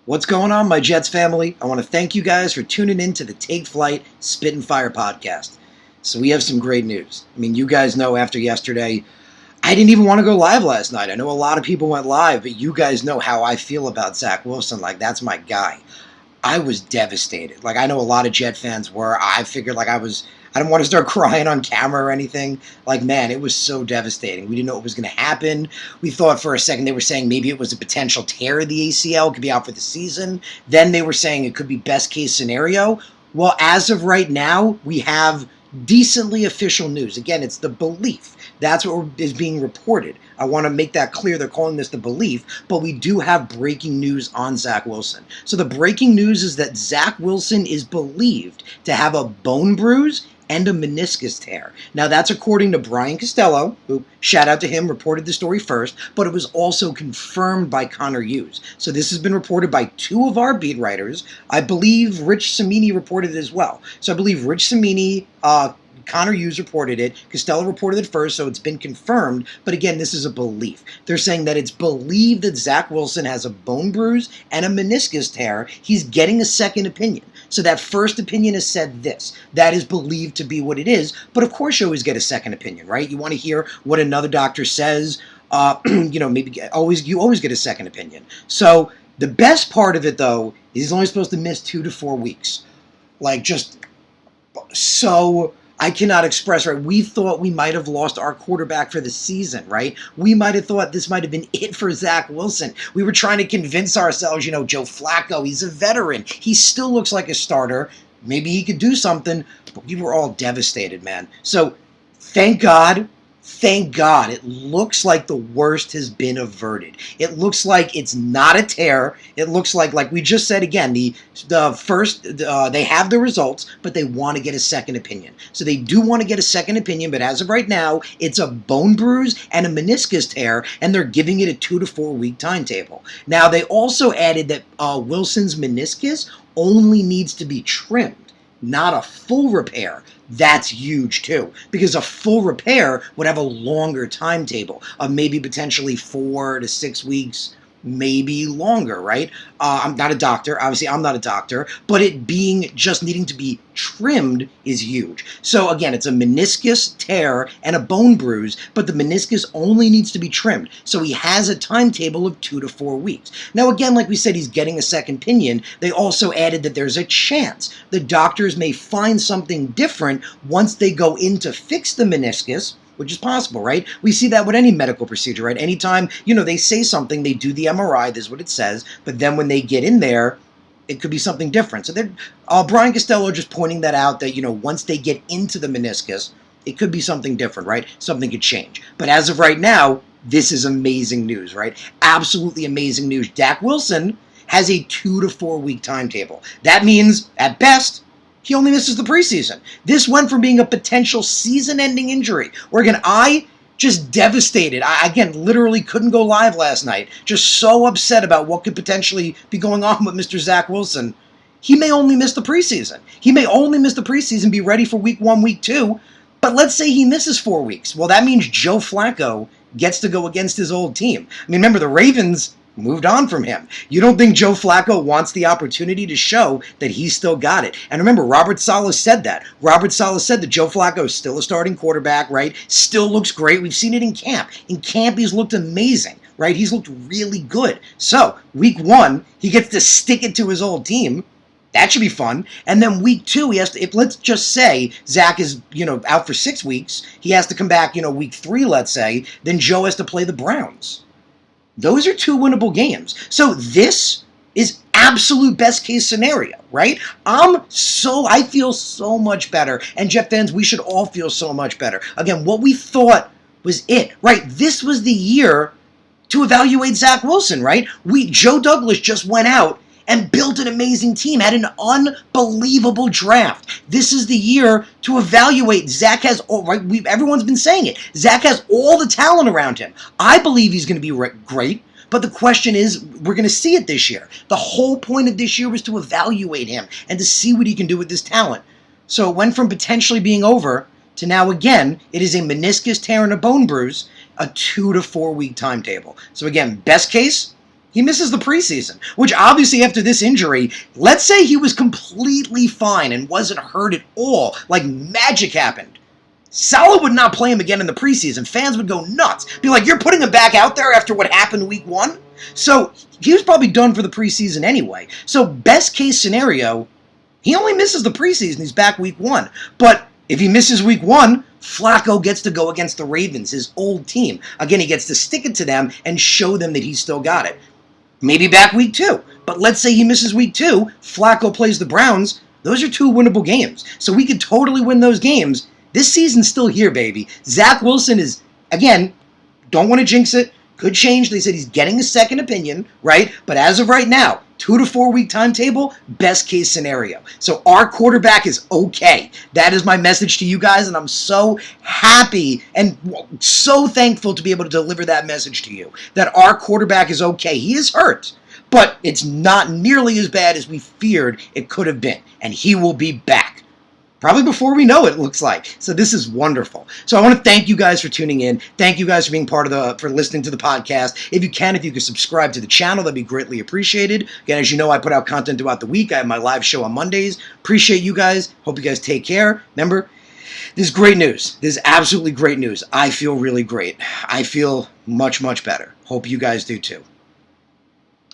What's going on, my Jets family? I want to thank you guys for tuning in to the Take Flight Spit and Fire podcast. So we have some great news. I mean, you guys know after yesterday, I didn't even want to go live last night. I know a lot of people went live, but you guys know how I feel about Zach Wilson. Like, that's my guy. I was devastated. Like, I know a lot of Jet fans were. I figured, like, I didn't want to start crying on camera or anything. Like, man, it was so devastating. We didn't know what was going to happen. We thought for a second they were saying maybe it was a potential tear of the ACL. It could be out for the season. Then they were saying it could be best case scenario. Well, as of right now, we have decently official news. Again, it's the belief. That's what is being reported. I want to make that clear. They're calling this the belief, but we do have breaking news on Zach Wilson. So the breaking news is that Zach Wilson is believed to have a bone bruise and a meniscus tear. Now, that's according to Brian Costello, who, shout out to him, reported the story first, but it was also confirmed by Connor Hughes. So this has been reported by two of our beat writers. I believe Rich Cimini reported it as well. So I believe Rich Cimini, Connor Hughes reported it. Costello reported it first, so it's been confirmed. But again, this is a belief. They're saying that it's believed that Zach Wilson has a bone bruise and a meniscus tear. He's getting a second opinion. So that first opinion has said this. That is believed to be what it is. But of course you always get a second opinion, right? You want to hear what another doctor says. Maybe you always get a second opinion. So the best part of it, though, is he's only supposed to miss 2 to 4 weeks. Like, just so... I cannot express, right? We thought we might have lost our quarterback for the season, right? We might have thought this might have been it for Zach Wilson. We were trying to convince ourselves, Joe Flacco, he's a veteran. He still looks like a starter. Maybe he could do something, but we were all devastated, man. So thank God, it looks like the worst has been averted. It looks like it's not a tear. It looks like we just said again, they have the results, but they want to get a second opinion. So they do want to get a second opinion, but as of right now, it's a bone bruise and a meniscus tear, and they're giving it a 2 to 4 week timetable. Now, they also added that Wilson's meniscus only needs to be trimmed, not a full repair. That's huge too, because a full repair would have a longer timetable of maybe potentially 4 to 6 weeks, maybe longer, right? I'm not a doctor. Obviously, I'm not a doctor, but it being just needing to be trimmed is huge. So again, it's a meniscus tear and a bone bruise, but the meniscus only needs to be trimmed. So he has a timetable of 2 to 4 weeks. Now, again, like we said, he's getting a second opinion. They also added that there's a chance the doctors may find something different once they go in to fix the meniscus, which is possible, right? We see that with any medical procedure, right? Anytime, they say something, they do the MRI, this is what it says, but then when they get in there, it could be something different. So Brian Costello just pointing that out, that, once they get into the meniscus, it could be something different, right? Something could change. But as of right now, this is amazing news, right? Absolutely amazing news. Zach Wilson has a 2 to 4 week timetable. That means, at best, he only misses the preseason. This went from being a potential season-ending injury, where, again, I just devastated. I, again, literally couldn't go live last night. Just so upset about what could potentially be going on with Mr. Zach Wilson. He may only miss the preseason. He may only miss the preseason, be ready for week 1, week 2. But let's say he misses 4 weeks. Well, that means Joe Flacco gets to go against his old team. I mean, remember, the Ravens moved on from him. You don't think Joe Flacco wants the opportunity to show that he's still got it? And remember, Robert Saleh said that. Robert Saleh said that Joe Flacco is still a starting quarterback, right? Still looks great. We've seen it in camp. In camp, he's looked amazing, right? He's looked really good. So, week 1, he gets to stick it to his old team. That should be fun. And then week 2, he has to, let's just say Zach is, out for 6 weeks. He has to come back, week 3, let's say. Then Joe has to play the Browns. Those are 2 winnable games. So this is absolute best case scenario, right? I feel so much better. And Jet fans, we should all feel so much better. Again, what we thought was it, right? This was the year to evaluate Zach Wilson, right? Joe Douglas just went out and built an amazing team, had an unbelievable draft. This is the year to evaluate. Zach has, everyone's been saying it. Zach has all the talent around him. I believe he's going to be great, but the question is, we're going to see it this year. The whole point of this year was to evaluate him and to see what he can do with this talent. So it went from potentially being over to now, again, it is a meniscus tear and a bone bruise, a 2 to 4 week timetable. So again, best case, He misses the preseason, which obviously after this injury, let's say he was completely fine and wasn't hurt at all, like magic happened. Salah would not play him again in the preseason. Fans would go nuts. Be like, you're putting him back out there after what happened week 1? So he was probably done for the preseason anyway. So best case scenario, he only misses the preseason. He's back week 1. But if he misses week 1, Flacco gets to go against the Ravens, his old team. Again, he gets to stick it to them and show them that he's still got it. Maybe back week 2. But let's say he misses week 2. Flacco plays the Browns. Those are 2 winnable games. So we could totally win those games. This season's still here, baby. Zach Wilson is, again, don't want to jinx it. Could change. They said he's getting a second opinion, right? But as of right now, 2 to 4 week timetable, best case scenario. So our quarterback is okay. That is my message to you guys, and I'm so happy and so thankful to be able to deliver that message to you, that our quarterback is okay. He is hurt, but it's not nearly as bad as we feared it could have been, and he will be back. Probably before we know it looks like. So this is wonderful. So I want to thank you guys for tuning in. Thank you guys for being for listening to the podcast. If you could subscribe to the channel, that'd be greatly appreciated. Again, as you know, I put out content throughout the week. I have my live show on Mondays. Appreciate you guys. Hope you guys take care. Remember, this is great news. This is absolutely great news. I feel really great. I feel much, much better. Hope you guys do too.